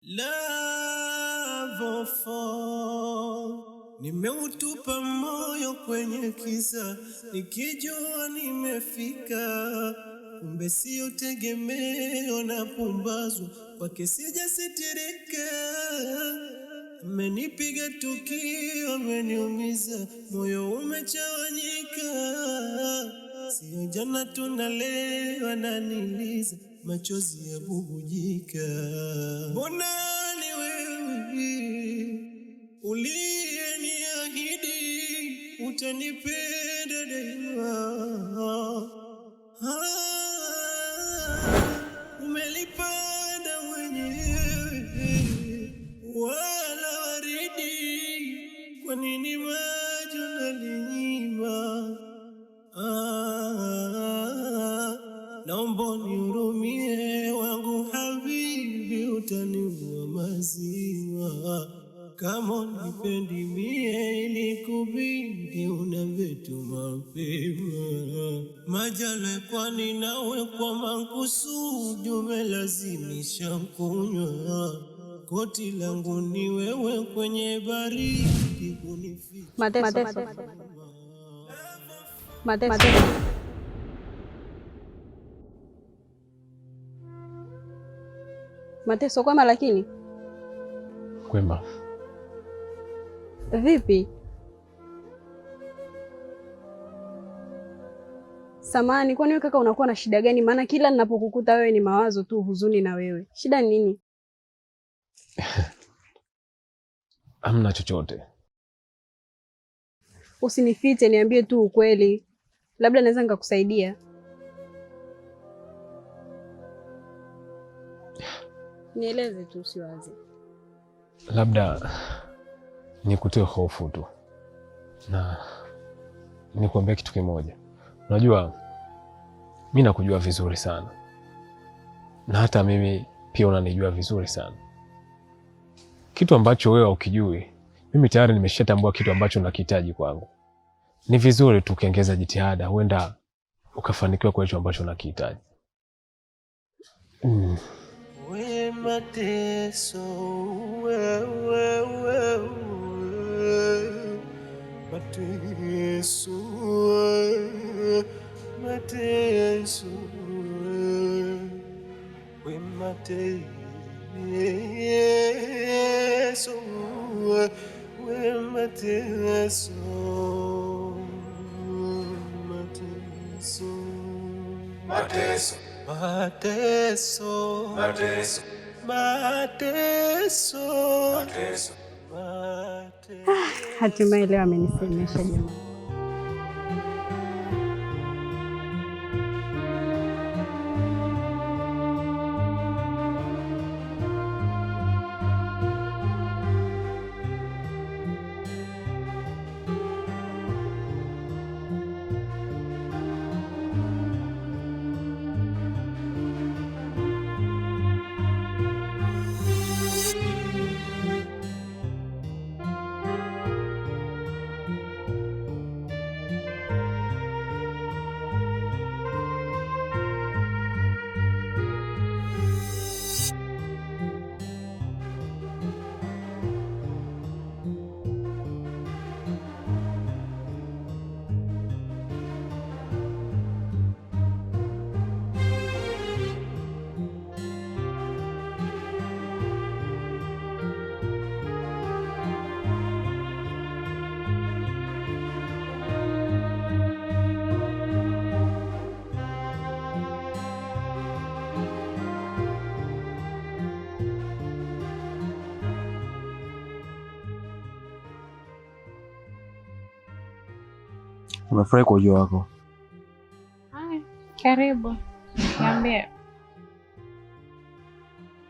Love fall. Nimeutupa moyo kwenye kiza, nikijua nimefika, kumbe sio tegemeo na pumbazwa, kwake sijasitirika. Amenipiga tukio, ameniumiza, moyo umechawanyika, sio jana tunalewa na niliza, machozi ya bubujika. Mbona ni wewe uliyeniahidi utanipenda daima, umelipanda mwenyewe wala waridi, kwa nini maji unaninyima? Naomba unihurumie wangu habibi, utaniua mazima. Kama unipendi mie ilikubidi unavetu mapema. Majale kwani nawe kwa makusudi umelazimisha kunywa. Koti langu ni wewe kwenye baridi kunifika. Mateso. Mateso kwema lakini? Kwema. Vipi? Samahani, kwani wewe kaka unakuwa na shida gani? Maana kila ninapokukuta wewe ni mawazo tu, huzuni na wewe. Shida ni nini? Hamna chochote. Usinifiche, niambie tu ukweli. Labda naweza nikakusaidia. Nieleze tu, usiwaze. Labda nikutoe hofu tu. Na nikuambia kitu kimoja. Unajua mimi nakujua vizuri sana. Na hata mimi pia unanijua vizuri sana. Kitu ambacho wewe ukijui, mimi tayari nimeshatambua kitu ambacho nakihitaji kwangu. Ni vizuri tukiongeza jitihada, huenda ukafanikiwa kwa hicho ambacho nakihitaji. We mateso, mateso, mateso, we mateso, we mateso, mateso, mateso. Mateso, mateso, mateso, mateso, mateso. Hatimaye leo amenisemesha jamani. Nimefurahi kwa ujio wako. Hai, karibu. Niambie.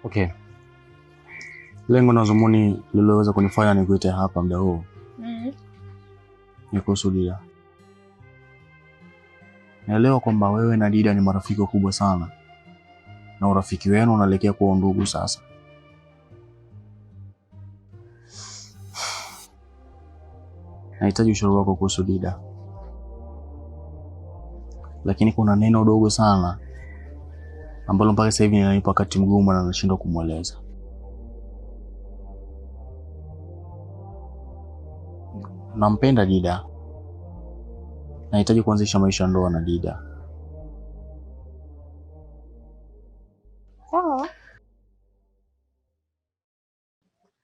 Okay. Lengo na dhumuni lililoweza kunifanya nikuite hapa muda huu. Ni kuhusu Dida. Naelewa kwamba wewe na Dida ni marafiki wakubwa sana. Na urafiki wenu unaelekea kuwa ndugu sasa. Nahitaji ushauri wako kuhusu Dida. Lakini kuna neno dogo sana ambalo mpaka sasa hivi linanipa wakati mgumu na nashindwa kumueleza. nampenda Dida. Nahitaji kuanzisha maisha ndoa na Dida. Sawa.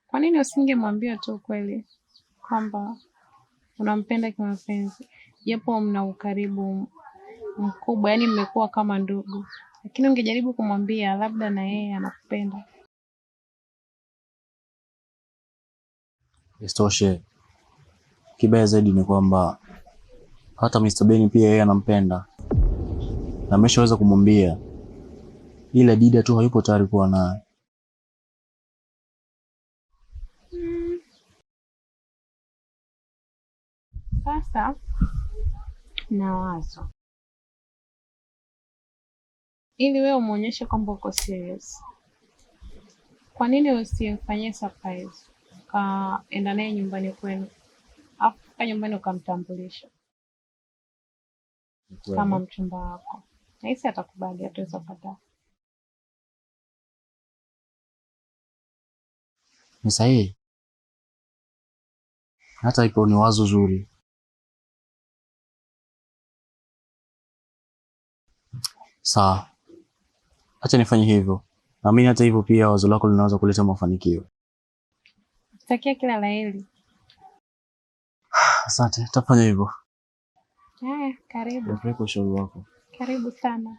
Kwa nini usingemwambia tu kweli kwamba unampenda kimapenzi, japo mna ukaribu mkubwa, yani mmekuwa kama ndugu, lakini ungejaribu kumwambia labda na yeye anakupenda. Isitoshe, kibaya zaidi ni kwamba hata Mr. Benny pia yeye anampenda na ameshaweza kumwambia, ila Dida tu hayupo tayari kuwa naye. Sasa na wazo, ili wewe umuonyeshe kwamba uko serious, kwa nini usimfanyie surprise? Kaenda naye nyumbani kwenu, afu nyumbani ukamtambulisha kama mchumba wako. Nahisi atakubali, ataweza kukataa. Ni sahihi. Hata ipo ni wazo zuri. Sawa. Acha nifanye hivyo. Naamini hata hivyo pia wazo lako linaweza kuleta mafanikio. Takia kila la heri. Asante, tutafanya hivyo. Haya, karibu. Nafurahi kwa ushauri wako. Karibu sana.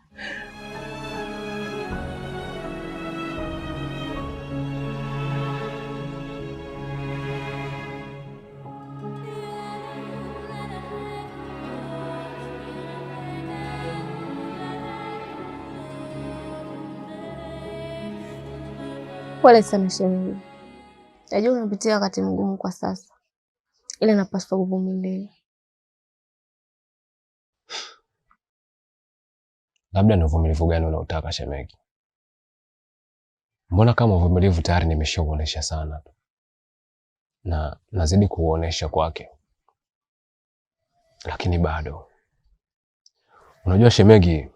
Pole sana shemeji. Najua unapitia wakati mgumu kwa sasa, ila napaswa kuvumilia. Labda ni uvumilivu gani unaotaka shemeji? Mbona kama uvumilivu tayari nimeshauonesha sana na nazidi kuuonesha kwake, lakini bado. Unajua shemeji,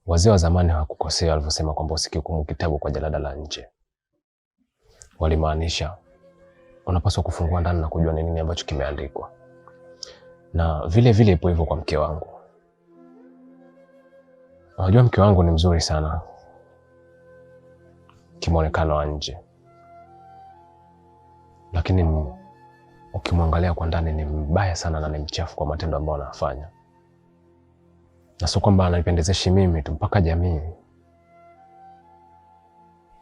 wazee wa zamani hawakukosea walivyosema kwamba usikihukumu kitabu kwa jalada la nje. Walimaanisha unapaswa kufungua ndani na kujua ni nini ambacho kimeandikwa. Na vile vile ipo hivyo kwa mke wangu. Unajua mke wangu ni mzuri sana kimuonekano wa nje, lakini ukimwangalia kwa ndani ni mbaya sana na ni mchafu kwa matendo ambayo anafanya. Na sio kwamba ananipendezeshi mimi tu, mpaka jamii.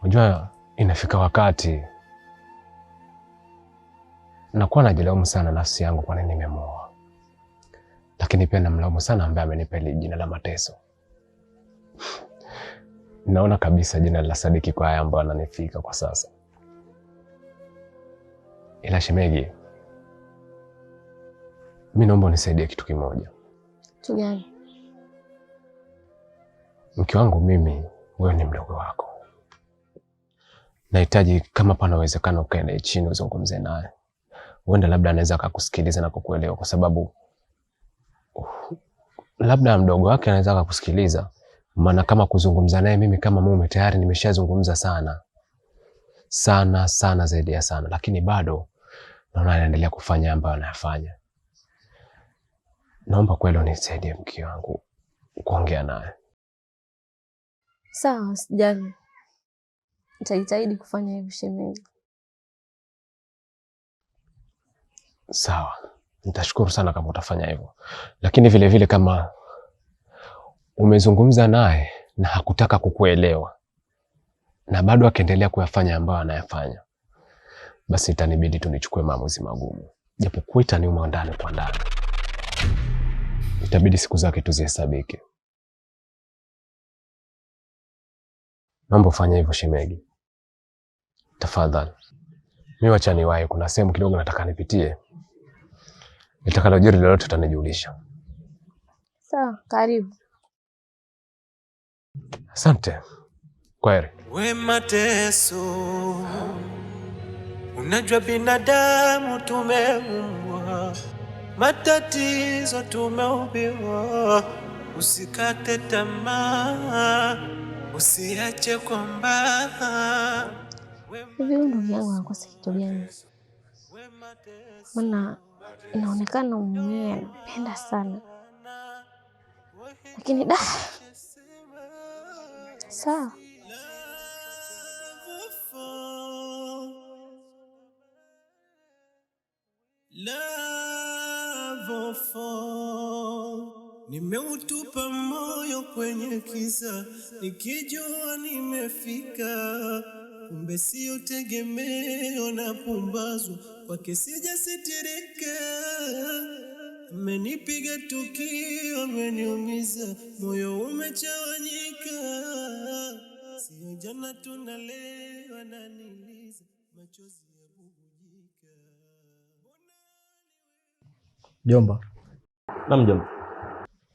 Unajua inafika wakati nakuwa najilaumu sana nafsi yangu kwa nini nimemuoa. Lakini pia namlaumu sana ambaye amenipa ile jina la mateso. Naona kabisa jina la Sadiki kwa haya ambayo ananifika kwa sasa. Ila shemeji, mimi naomba unisaidie kitu kimoja. Kitu gani? Mke wangu mimi, wewe ni mdogo wako. Nahitaji kama pana uwezekano ukae chini uzungumze naye. Huenda labda anaweza akakusikiliza na kukuelewa, kwa sababu labda mdogo wake anaweza akakusikiliza. Maana kama kuzungumza naye mimi kama mume tayari nimeshazungumza sana. Sana zaidi ya sana, lakini bado naona anaendelea kufanya ambayo anayafanya. Naomba kweli unisaidie mke wangu kuongea naye. Sawa, usijali. Nitajitahidi kufanya hivyo shemeji. Sawa. Nitashukuru sana kama utafanya hivyo. Lakini vile vile kama umezungumza naye na hakutaka kukuelewa na bado akaendelea kuyafanya ambayo anayafanya, basi itanibidi tu nichukue maamuzi magumu. Japo kuita ni ndani kwa ndani. Itabidi siku zake tuzihesabike. Naomba ufanye hivyo shemeji. Tafadhali. Mimi wacha niwahi, kuna sehemu kidogo nataka nipitie. Nitakalojiri lolote utanijulisha. Sawa, karibu. Asante. Kwaheri. We mateso, unajua binadamu tumeumbwa, matatizo tumeubiwa. Usikate tamaa, usiache kwamba Hivi ndugu yangu anakosa kitu gani? Maana inaonekana mume anapenda sana, lakini sawa. Nimeutupa moyo kwenye kiza, nikijua nimefika, kumbe sio tegemeo na pumbazwa, kwake sijasitirika. Amenipiga tukio, ameniumiza, moyo umechawanyika, sio jana tunalewa, ananiliza, machozi yabubujika. Jomba. Naam jomba.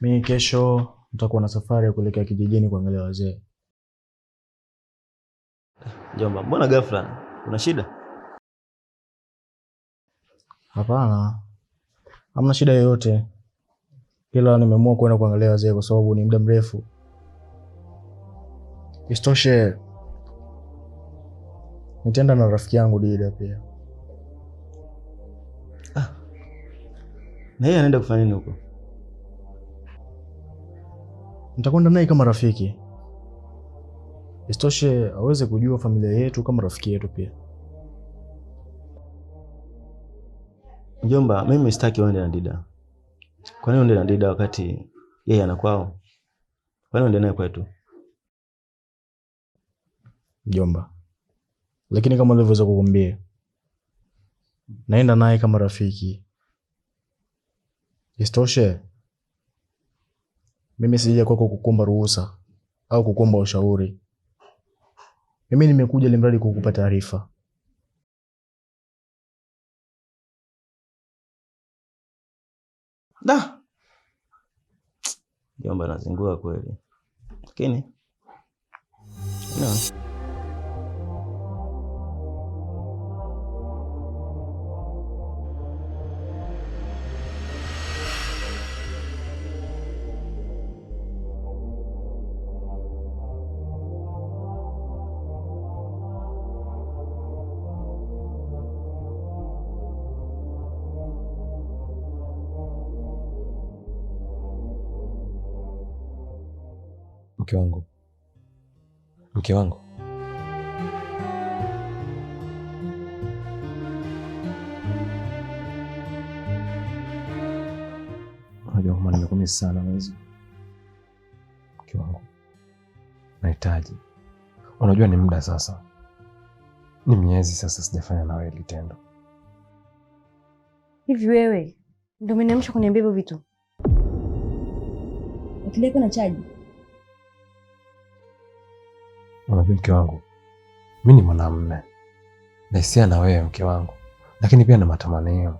Mimi kesho nitakuwa na safari ya kuelekea kijijini kuangalia wazee. Jomba, mbona ghafla? Kuna shida? Hapana. Hamna shida yoyote. Ila nimeamua kwenda kuangalia wazee kwa sababu ni muda mrefu. Isitoshe nitaenda na rafiki yangu Dida pia. Na yeye anaenda kufanya nini huko? Nitakwenda naye kama rafiki. Isitoshe aweze kujua familia yetu kama rafiki yetu pia. Jomba, mimi sitaki uende na Dida. Kwa nini uende na Dida wakati yeye anakwao? Kwa nini uende naye kwetu? Jomba, lakini kama nilivyoweza kukuambia, naenda naye kama rafiki. Isitoshe mimi sija kwako kukuomba ruhusa au kukuomba ushauri. Mimi nimekuja limradi kukupa taarifa. Jomba nazingua kweli. Lakini Mke wangu. Unajua kama nimekumisi sana mwezi. Mke wangu. Nahitaji. Unajua ni muda sasa. Ni miezi sasa sijafanya na wewe litendo. Hivi wewe ndio umeniamsha kuniambia hivyo vitu? Akili yako na chaji. Unajua mke wangu, mimi ni mwanamume. Naisia na wewe mke wangu, lakini pia na matamanio.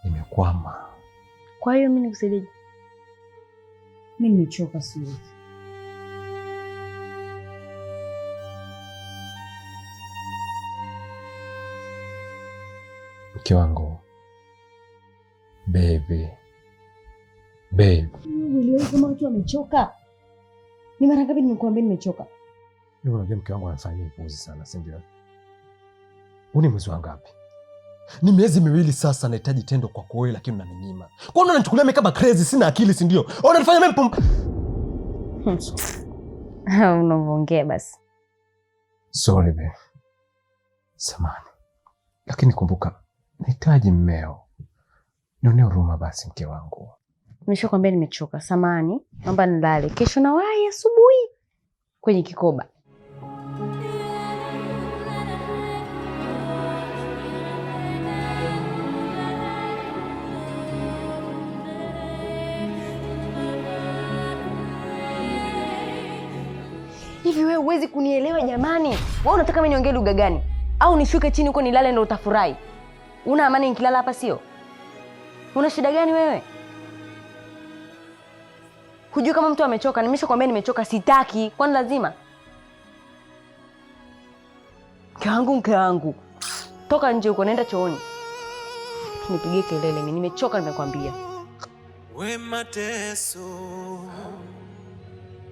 Nimekwama. Kwa hiyo mimi nikusaidie? Mimi nimechoka siwezi. Mke wangu. Baby. Wewe kama watu wamechoka. Ni mara ngapi nimekuambia nimechoka? Wewe unajua mke wangu anafanya upuuzi sana, si ndio? Uni mwezi wangapi? Ni miezi miwili sasa nahitaji tendo kwa wewe lakini unaninyima. Kwa nini unanichukulia mimi kama crazy, sina akili si ndio? Unanifanya mimi unaongea basi. Sorry babe. Samahani. Lakini kumbuka nahitaji mmeo. Nione huruma basi mke wangu. Nimeshakwambia nimechoka. Samahani. Naomba nilale. Kesho na wahi asubuhi kwenye kikoba. Hivi wewe huwezi kunielewa jamani? Wewe unataka mimi niongee lugha gani? Au nishuke chini huko nilale ndio utafurahi? Una amani nikilala hapa sio? Una shida gani wewe? Hujui kama mtu amechoka? Nimeshakwambia nimechoka, sitaki. Kwani lazima? Mke wangu. Toka nje huko, nenda chooni. Nipigie kelele mimi, nimechoka nimekwambia. We mateso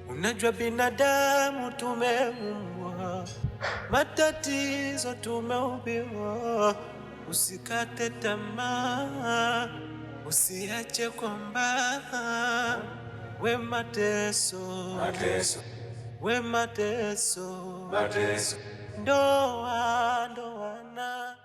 Unajua binadamu tumeumbwa, matatizo tumeumbiwa. Usikate tamaa, usiache kwamba we mateso, we mateso, ndoa na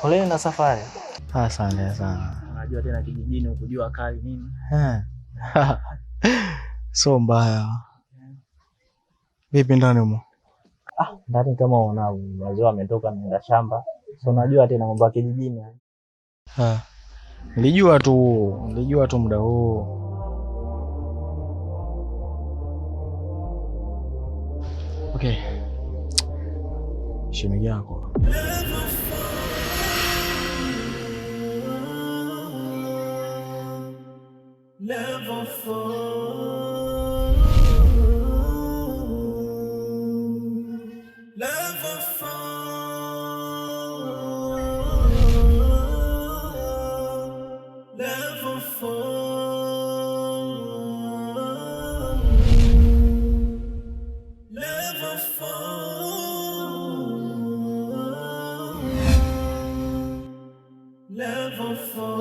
Poleni na safari. Asante sana. Unajua tena kijijini ukujua kali nini? So mbaya. Vipi ndani humo? Ndani kama unao wazee wametoka naenda shamba. So unajua tena mambo ya kijijini. Nilijua tu muda huu. Okay. Shemeji yako. Never fall. Never fall. Never fall. Never fall. Never fall.